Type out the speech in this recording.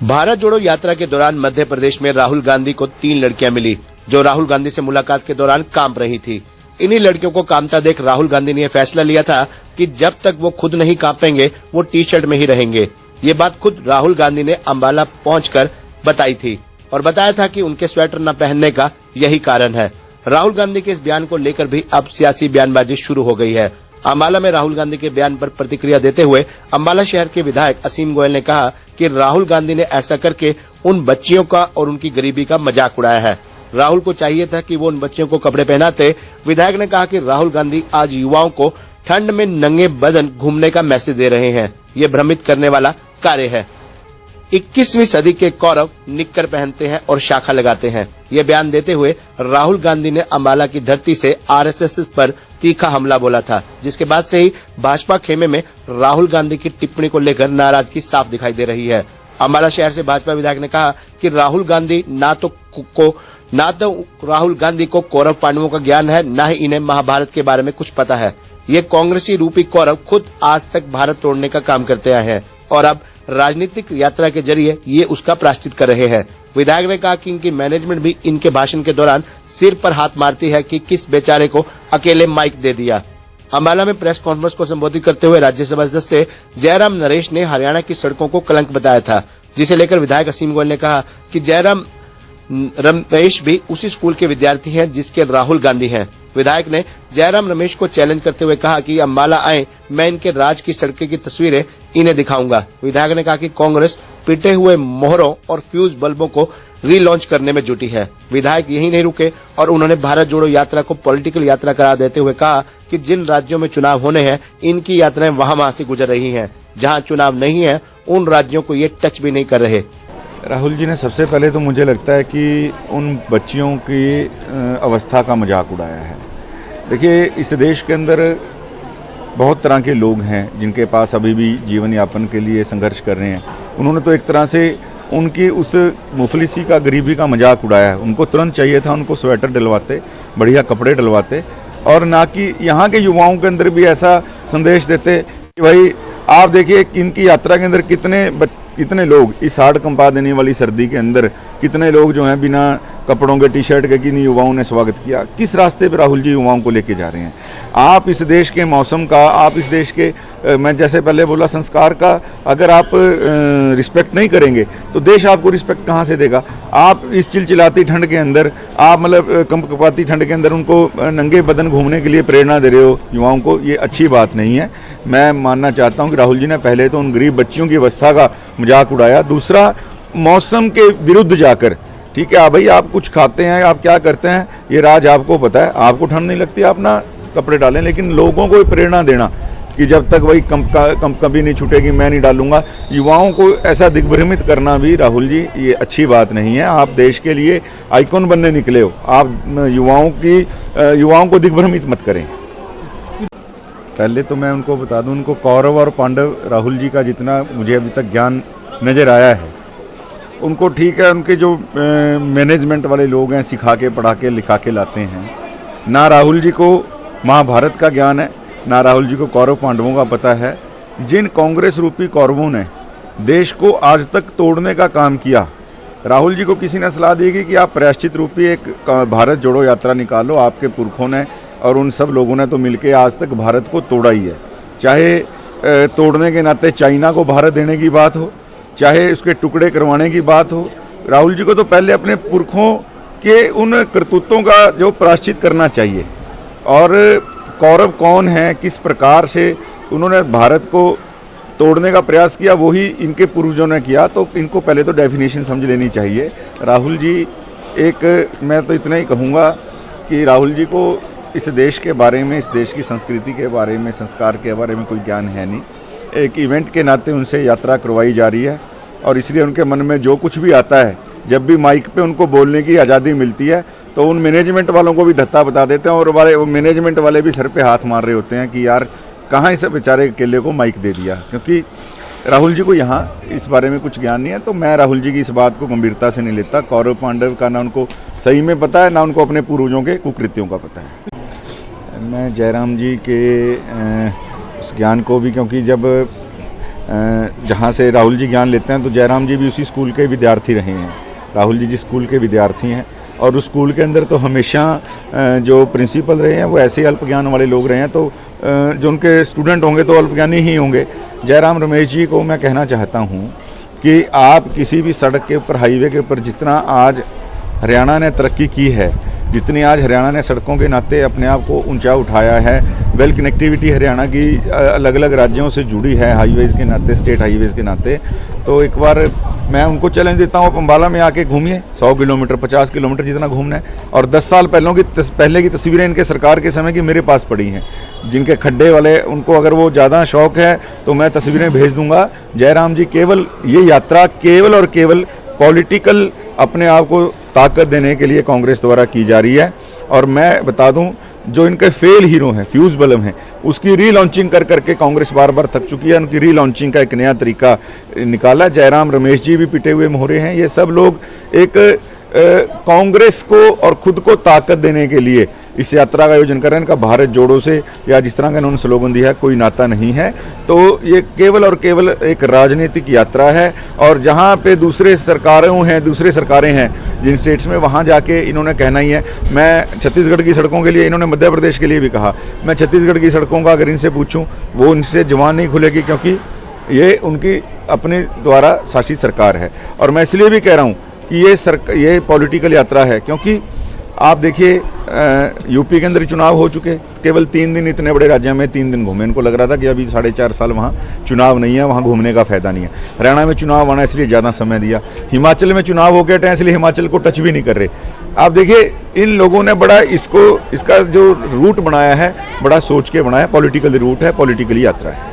भारत जोड़ो यात्रा के दौरान मध्य प्रदेश में राहुल गांधी को 3 लड़कियां मिली जो राहुल गांधी से मुलाकात के दौरान कांप रही थी। इन्हीं लड़कियों को कांपता देख राहुल गांधी ने यह फैसला लिया था कि जब तक वो खुद नहीं कांपेंगे वो टी शर्ट में ही रहेंगे। ये बात खुद राहुल गांधी ने अंबाला पहुंचकर बताई थी और बताया था कि उनके स्वेटर न पहनने का यही कारण है। राहुल गांधी के इस बयान को लेकर भी अब सियासी बयानबाजी शुरू हो गई है। अंबाला में राहुल गांधी के बयान पर प्रतिक्रिया देते हुए अंबाला शहर के विधायक असीम गोयल ने कहा कि राहुल गांधी ने ऐसा करके उन बच्चियों का और उनकी गरीबी का मजाक उड़ाया है। राहुल को चाहिए था कि वो उन बच्चियों को कपड़े पहनाते। विधायक ने कहा कि राहुल गांधी आज युवाओं को ठंड में नंगे बदन घूमने का मैसेज दे रहे हैं। ये भ्रमित करने वाला कार्य है। 21वीं सदी के कौरव निक्कर पहनते हैं और शाखा लगाते हैं। ये बयान देते हुए राहुल गांधी ने अंबाला की धरती से आरएसएस पर तीखा हमला बोला था, जिसके बाद से ही भाजपा खेमे में राहुल गांधी की टिप्पणी को लेकर नाराजगी साफ दिखाई दे रही है। अंबाला शहर से भाजपा विधायक ने कहा कि राहुल गांधी ना तो राहुल गांधी को कौरव पांडवों का ज्ञान है, न ही इन्हें महाभारत के बारे में कुछ पता है। ये कांग्रेसी रूपी कौरव खुद आज तक भारत तोड़ने का काम करते आए हैं और अब राजनीतिक यात्रा के जरिए ये उसका प्रायश्चित कर रहे हैं। विधायक ने कहा कि इनकी मैनेजमेंट भी इनके भाषण के दौरान सिर पर हाथ मारती है कि किस बेचारे को अकेले माइक दे दिया। अंबाला में प्रेस कॉन्फ्रेंस को संबोधित करते हुए राज्यसभा सदस्य जयराम नरेश ने हरियाणा की सड़कों को कलंक बताया था, जिसे लेकर विधायक असीम गोयल ने कहा कि जयराम रमेश भी उसी स्कूल के विद्यार्थी हैं जिसके राहुल गांधी हैं। विधायक ने जयराम रमेश को चैलेंज करते हुए कहा कि अंबाला आए, मैं इनके राज की सड़कें की तस्वीरें इन्हें दिखाऊंगा। विधायक ने कहा कि कांग्रेस पिटे हुए मोहरों और फ्यूज बल्बों को रीलॉन्च करने में जुटी है। विधायक यही नहीं रुके और उन्होंने भारत जोड़ो यात्रा को पॉलिटिकल यात्रा करार देते हुए कहा कि जिन राज्यों में चुनाव होने हैं इनकी यात्राएं वहां से गुजर रही हैं। जहां चुनाव नहीं है उन राज्यों को ये टच भी नहीं कर रहे। राहुल जी ने सबसे पहले तो मुझे लगता है कि उन बच्चियों की अवस्था का मजाक उड़ाया है। देखिए, इस देश के अंदर बहुत तरह के लोग हैं जिनके पास अभी भी जीवन यापन के लिए संघर्ष कर रहे हैं। उन्होंने तो एक तरह से उनकी उस मुफलिसी का, गरीबी का मजाक उड़ाया है। उनको तुरंत चाहिए था उनको स्वेटर डलवाते, बढ़िया कपड़े डलवाते और ना कि यहाँ के युवाओं के अंदर भी ऐसा संदेश देते कि भाई आप देखिए इनकी यात्रा के अंदर कितने लोग इस हाड़ कंपा देने वाली सर्दी के अंदर कितने लोग जो हैं बिना कपड़ों के, टी शर्ट के, किन युवाओं ने स्वागत किया। किस रास्ते पे राहुल जी युवाओं को लेके जा रहे हैं। आप इस देश के मौसम का, आप इस देश के मैं जैसे पहले बोला संस्कार का अगर आप रिस्पेक्ट नहीं करेंगे तो देश आपको रिस्पेक्ट कहाँ से देगा। आप इस चिलचिलाती ठंड के अंदर, आप मतलब कंपकपाती ठंड के अंदर उनको नंगे बदन घूमने के लिए प्रेरणा दे रहे हो युवाओं को, ये अच्छी बात नहीं है। मैं मानना चाहता हूँ कि राहुल जी ने पहले तो उन गरीब बच्चियों की अवस्था का मजाक उड़ाया, दूसरा मौसम के विरुद्ध जाकर, ठीक है भाई आप कुछ खाते हैं, आप क्या करते हैं ये राज आपको पता है, आपको ठंड नहीं लगती आप ना कपड़े डालें, लेकिन लोगों को प्रेरणा देना कि जब तक भाई कभी नहीं छूटेगी मैं नहीं डालूंगा, युवाओं को ऐसा दिग्भ्रमित करना भी राहुल जी ये अच्छी बात नहीं है। आप देश के लिए आइकॉन बनने निकले हो, आप युवाओं को दिग्भ्रमित मत करें। पहले तो मैं उनको बता दूं, उनको कौरव और पांडव राहुल जी का जितना मुझे अभी तक ज्ञान नज़र आया है, उनको ठीक है उनके जो मैनेजमेंट वाले लोग हैं सिखा के, पढ़ा के, लिखा के लाते हैं। ना राहुल जी को महाभारत का ज्ञान है, ना राहुल जी को कौरव पांडवों का पता है। जिन कांग्रेस रूपी कौरवों ने देश को आज तक तोड़ने का काम किया, राहुल जी को किसी ने सलाह दी कि आप प्रायश्चित रूपी एक भारत जोड़ो यात्रा निकालो। आपके पुरखों ने और उन सब लोगों ने तो मिलके आज तक भारत को तोड़ा ही है। चाहे तोड़ने के नाते चाइना को भारत देने की बात हो, चाहे उसके टुकड़े करवाने की बात हो, राहुल जी को तो पहले अपने पुरखों के उन करतूतों का जो प्रायश्चित करना चाहिए। और कौरव कौन है, किस प्रकार से उन्होंने भारत को तोड़ने का प्रयास किया, वही इनके पूर्वजों ने किया, तो इनको पहले तो डेफिनेशन समझ लेनी चाहिए। राहुल जी मैं तो इतना ही कहूँगा कि राहुल जी को इस देश के बारे में, इस देश की संस्कृति के बारे में, संस्कार के बारे में कोई ज्ञान है नहीं। एक इवेंट के नाते उनसे यात्रा करवाई जा रही है और इसलिए उनके मन में जो कुछ भी आता है, जब भी माइक पे उनको बोलने की आज़ादी मिलती है तो उन मैनेजमेंट वालों को भी धत्ता बता देते हैं और वो मैनेजमेंट वाले भी सर पे हाथ मार रहे होते हैं कि यार कहाँ इस बेचारे अकेले को माइक दे दिया, क्योंकि राहुल जी को यहाँ इस बारे में कुछ ज्ञान नहीं है। तो मैं राहुल जी की इस बात को गंभीरता से नहीं लेता। कौरव पांडव का ना उनको सही में पता है, ना उनको अपने पूर्वजों के कुकृत्यों का पता है। मैं जयराम जी के उस ज्ञान को भी, क्योंकि जब जहाँ से राहुल जी ज्ञान लेते हैं, तो जयराम जी भी उसी स्कूल के विद्यार्थी रहे हैं। राहुल जी जिस स्कूल के विद्यार्थी हैं, और उस स्कूल के अंदर तो हमेशा जो प्रिंसिपल रहे हैं वो ऐसे अल्प ज्ञान वाले लोग रहे हैं, तो जो उनके स्टूडेंट होंगे तो अल्पज्ञानी ही होंगे। जयराम रमेश जी को मैं कहना चाहता हूँ कि आप किसी भी सड़क के ऊपर, हाईवे के ऊपर जितना आज हरियाणा ने तरक्की की है, जितनी आज हरियाणा ने सड़कों के नाते अपने आप को ऊंचा उठाया है, वेल कनेक्टिविटी हरियाणा की अलग अलग राज्यों से जुड़ी है हाईवेज़ के नाते, स्टेट हाईवेज़ के नाते, तो एक बार मैं उनको चैलेंज देता हूँ, आप अम्बाला में आके घूमिए, 100 किलोमीटर 50 किलोमीटर जितना घूमना है, और 10 साल पहले की तस्वीरें इनके सरकार के समय की मेरे पास पड़ी हैं, जिनके खड्डे वाले, उनको अगर वो ज़्यादा शौक है तो मैं तस्वीरें भेज दूंगा। जयराम जी केवल ये यात्रा केवल और केवल पॉलिटिकल अपने आप को ताकत देने के लिए कांग्रेस द्वारा की जा रही है। और मैं बता दूं, जो इनके फेल हीरो हैं, फ्यूज बलम हैं, उसकी रीलॉन्चिंग कर करके कांग्रेस बार बार थक चुकी है। उनकी रीलॉन्चिंग का एक नया तरीका निकाला। जयराम रमेश जी भी पिटे हुए मोहरे हैं। ये सब लोग एक कांग्रेस को और खुद को ताकत देने के लिए इस यात्रा का आयोजन कर रहे हैं। इनका भारत जोड़ो से या जिस तरह का इन्होंने स्लोगन दिया, कोई नाता नहीं है। तो ये केवल और केवल एक राजनीतिक यात्रा है। और जहाँ पे दूसरे सरकारें हैं जिन स्टेट्स में, वहाँ जाके इन्होंने कहना ही है। मैं छत्तीसगढ़ की सड़कों के लिए, इन्होंने मध्य प्रदेश के लिए भी कहा, मैं छत्तीसगढ़ की सड़कों का अगर इनसे पूछूँ, वो इनसे जुबान नहीं खुलेगी, क्योंकि ये उनकी अपने द्वारा शासित सरकार है। और मैं इसलिए भी कह रहा हूँ कि ये पॉलिटिकल यात्रा है, क्योंकि आप देखिए यूपी के अंदर चुनाव हो चुके, केवल 3 दिन इतने बड़े राज्य में 3 दिन घूमे। इनको लग रहा था कि अभी 4.5 साल वहाँ चुनाव नहीं है, वहाँ घूमने का फायदा नहीं है। हरियाणा में चुनाव आना इसलिए ज़्यादा समय दिया। हिमाचल में चुनाव हो गए, इसलिए हिमाचल को टच भी नहीं कर रहे। आप देखिए इन लोगों ने बड़ा इसका जो रूट बनाया है, बड़ा सोच के बनाया। पॉलिटिकल रूट है, पॉलिटिकल यात्रा है।